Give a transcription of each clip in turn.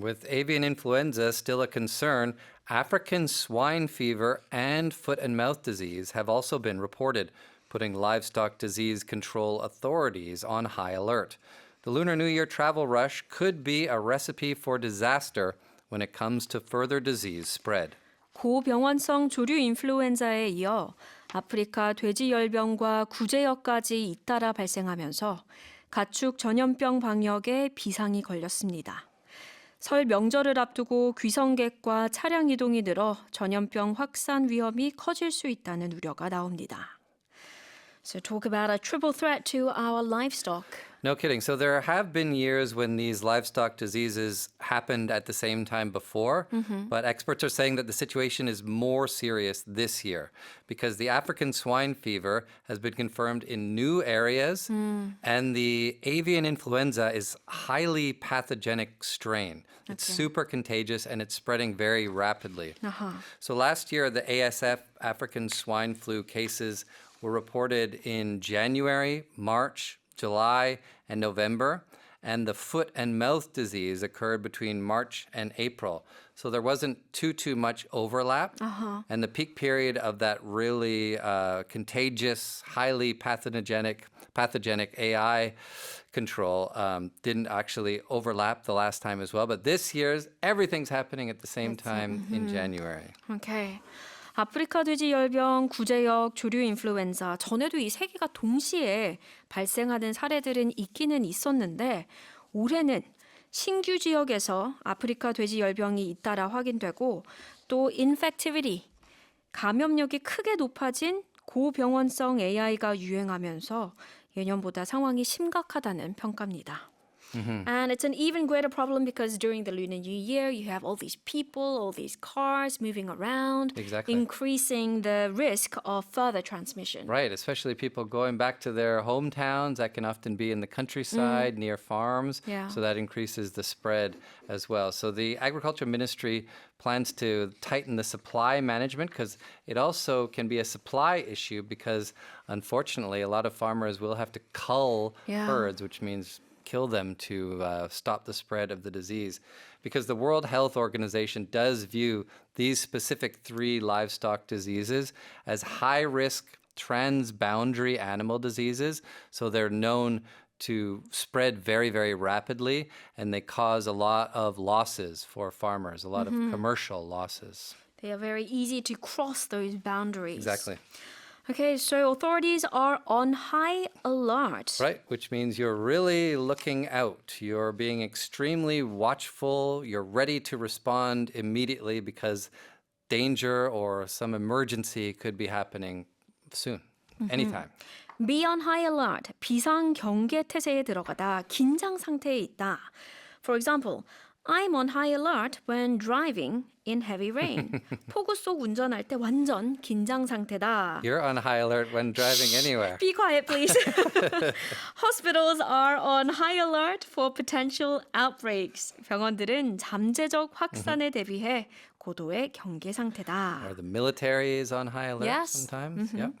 With avian influenza still a concern, African swine fever and foot and mouth disease have also been reported, putting livestock disease control authorities on high alert. The Lunar New Year travel rush could be a recipe for disaster when it comes to further disease spread. 고병원성 조류인플루엔자에 이어 아프리카돼지열병과 구제역까지 잇따라 발생하면서 가축전염병 방역에 비상이 걸렸습니다. 설 명절을 앞두고 귀성객과 차량 이동이 늘어 전염병 확산 위험이 커질 수 있다는 우려가 나옵니다. So talk about a triple threat to our livestock. No kidding. So there have been years when these livestock diseases happened at the same time before, but experts are saying that the situation is more serious this year because the African swine fever has been confirmed in new areas and the avian influenza is highly pathogenic strain. It's super contagious and it's spreading very rapidly. So last year, the ASF African swine flu cases were reported in January, March, July, and November, and the foot and mouth disease occurred between March and April. So there wasn't too much overlap, and the peak period of that really contagious, highly pathogenic AI control didn't actually overlap the last time as well. But this year's everything's happening at the same time in January. Okay. 아프리카돼지열병, 구제역, 조류인플루엔자 전에도 이 세 개가 동시에 발생하는 사례들은 있기는 있었는데 올해는 신규 지역에서 아프리카돼지열병이 잇따라 확인되고 또 infectivity, 감염력이 크게 높아진 고병원성 AI가 유행하면서 예년보다 상황이 심각하다는 평가입니다. And it's an even greater problem because during the Lunar New Year, you have all these people, all these cars moving around, Exactly. increasing the risk of further transmission. Right, especially people going back to their hometowns. That can often be in the countryside, near farms. Yeah. So that increases the spread as well. So the Agriculture Ministry plans to tighten the supply management because it also can be a supply issue because unfortunately a lot of farmers will have to cull herds, which means kill them to stop the spread of the disease. Because the World Health Organization does view these specific 3 livestock diseases as high-risk transboundary animal diseases. So they're known to spread very, very rapidly, and they cause a lot of losses for farmers, a lot of commercial losses. They are very easy to cross those boundaries. Exactly. Okay, so authorities are on high alert. Right, which means you're really looking out. You're being extremely watchful. You're ready to respond immediately because danger or some emergency could be happening soon, anytime. Be on high alert, 비상 경계 태세에 들어가다 긴장 상태에 있다. For example, I'm on high alert when driving in heavy rain. 폭우 속 운전할 때 완전 긴장 상태다. You're on high alert when driving anywhere. Be quiet, please. Hospitals are on high alert for potential outbreaks. 병원들은 잠재적 확산에 대비해 고도의 경계 상태다. Or the military is on high alert Yes. sometimes. Yep.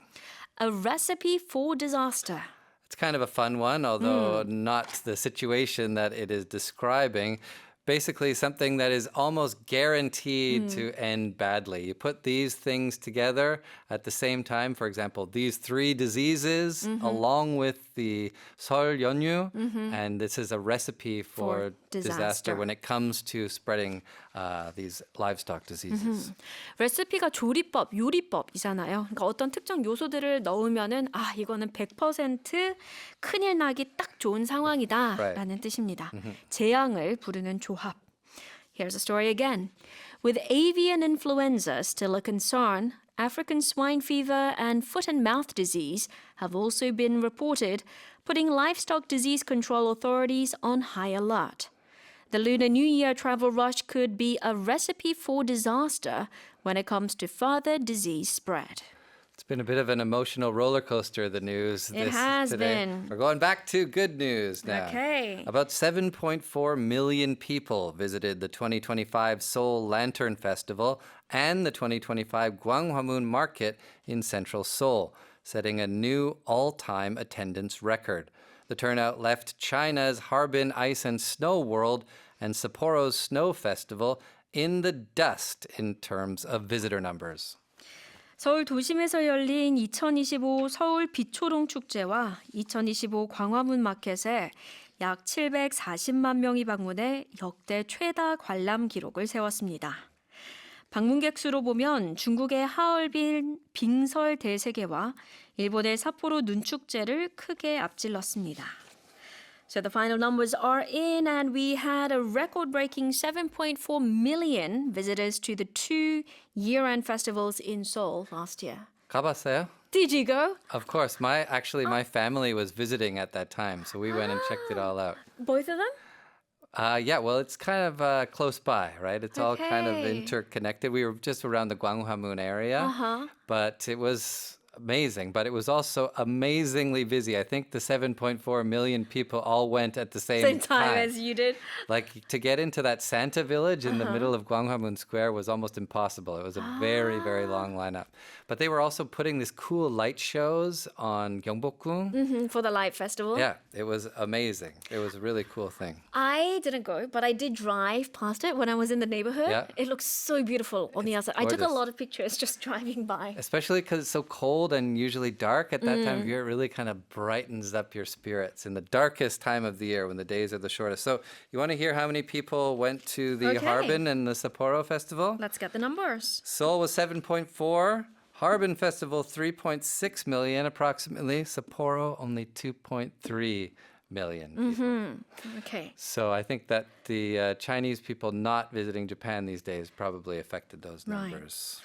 A recipe for disaster. It's kind of a fun one, although not the situation that it is describing. Basically, something that is almost guaranteed to end badly. You put these things together at the same time. For example, these 3 diseases along with the 설 연휴, and this is a recipe for disaster when it comes to spreading these livestock diseases. 레시피가 조리법, 요리법이잖아요. 그러니까 어떤 특정 요소들을 넣으면은 이거는 100% 큰일 나기 딱 좋은 상황이다라는 뜻입니다. 재앙을 부르는 조합. Here's the story again. With avian influenza still a concern, African swine fever and foot and mouth disease have also been reported, putting livestock disease control authorities on high alert. The Lunar New Year travel rush could be a recipe for disaster when it comes to further disease spread. It's been a bit of an emotional roller coaster, the news. It has today. been. We're going back to good news now. Okay. About 7.4 million people visited the 2025 Seoul Lantern Festival and the 2025 Gwanghwamun Market in central Seoul, setting a new all-time attendance record. The turnout left China's Harbin Ice and Snow World and Sapporo's Snow Festival in the dust in terms of visitor numbers. 서울 도심에서 열린 2025 서울 빛초롱 축제와 2025 광화문 마켓에 약 740만 명이 방문해 역대 최다 관람 기록을 세웠습니다. 방문객 수로 보면 중국의 하얼빈 빙설 대세계와 일본의 삿포로 눈축제를 크게 앞질렀습니다. So the final numbers are in and we had a record-breaking 7.4 million visitors to the two year-end festivals in Seoul last year. 가봤어요? Did you go? Of course. My family was visiting at that time, so we went and checked it all out. Both of them? Yeah, well, it's kind of close by, right? It's all kind of Okay. interconnected. We were just around the Gwanghwamun area, but it was amazing. But it was also amazingly busy. I think the 7.4 million people all went at the same Time as you did. Like to get into that Santa village in the middle of Gwanghwamun Square was almost impossible. It was a very, very long lineup. But they were also putting these cool light shows on Gyeongbokgung. For the Light Festival. Yeah, it was amazing. It was a really cool thing. I didn't go, but I did drive past it when I was in the neighborhood. Yeah. It looks so beautiful on the outside. I took a gorgeous. lot of pictures just driving by. Especially because it's so cold and usually dark at that time of year, it really kind of brightens up your spirits in the darkest time of the year when the days are the shortest. So you want to hear how many people went to the Okay. Harbin and the Sapporo Festival? Let's get the numbers. Seoul was 7.4. Harbin Festival, 3.6 million approximately. Sapporo, only 2.3 million people. Okay. So I think that the Chinese people not visiting Japan these days probably affected those Right. numbers.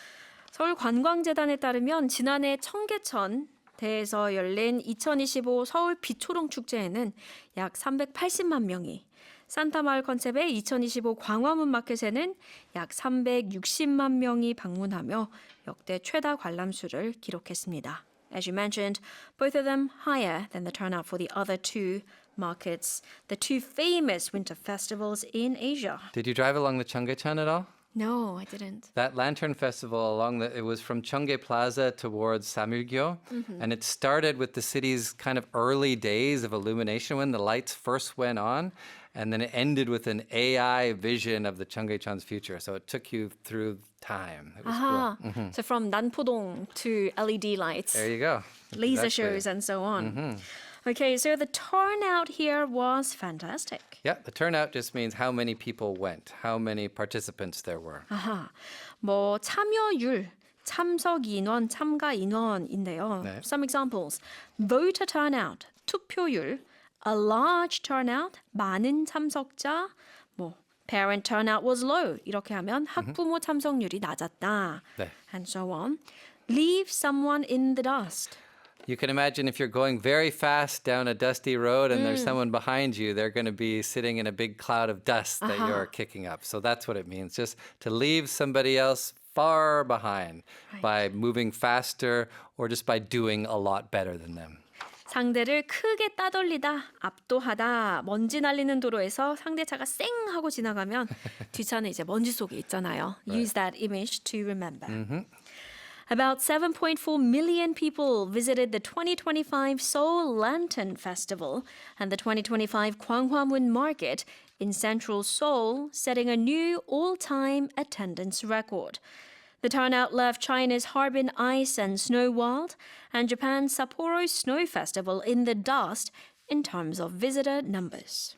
서울관광재단에 따르면 지난해 청계천 대에서 열린 2025 서울 빛초롱 축제에는 약 380만 명이, 산타마을 컨셉의 2025 광화문 마켓에는 약 360만 명이 방문하며 역대 최다 관람수를 기록했습니다. As you mentioned, both of them higher than the turnout for the other two markets, the two famous winter festivals in Asia. Did you drive along the Cheonggyecheon at all? No, I didn't. That lantern festival it was from Cheonggye Plaza towards Samulgyo, and it started with the city's kind of early days of illumination when the lights first went on, and then it ended with an AI vision of the Cheonggyecheon's future. So it took you through time. It was cool. So from Nanpodong to LED lights, There you go. laser Exactly. shows, and so on. Okay, so the turnout here was fantastic. Yeah, the turnout just means how many people went, how many participants there were. 아하, 뭐 참여율, 참석 인원, 참가 인원인데요. 네. Some examples: voter turnout, 투표율, a large turnout, 많은 참석자, 뭐 parent turnout was low. 이렇게 하면 학부모 참석률이 낮았다. 네. And so on. Leave someone in the dust. You can imagine if you're going very fast down a dusty road and there's someone behind you, they're going to be sitting in a big cloud of dust that you're kicking up. So that's what it means, just to leave somebody else far behind by moving faster or just by doing a lot better than them. 상대를 크게 따돌리다, 압도하다, 먼지 날리는 도로에서 상대차가 쌩 하고 지나가면 뒷차는 이제 먼지 속에 있잖아요. Use that image to remember. About 7.4 million people visited the 2025 Seoul Lantern Festival and the 2025 Gwanghwamun Market in central Seoul, setting a new all-time attendance record. The turnout left China's Harbin Ice and Snow World and Japan's Sapporo Snow Festival in the dust in terms of visitor numbers.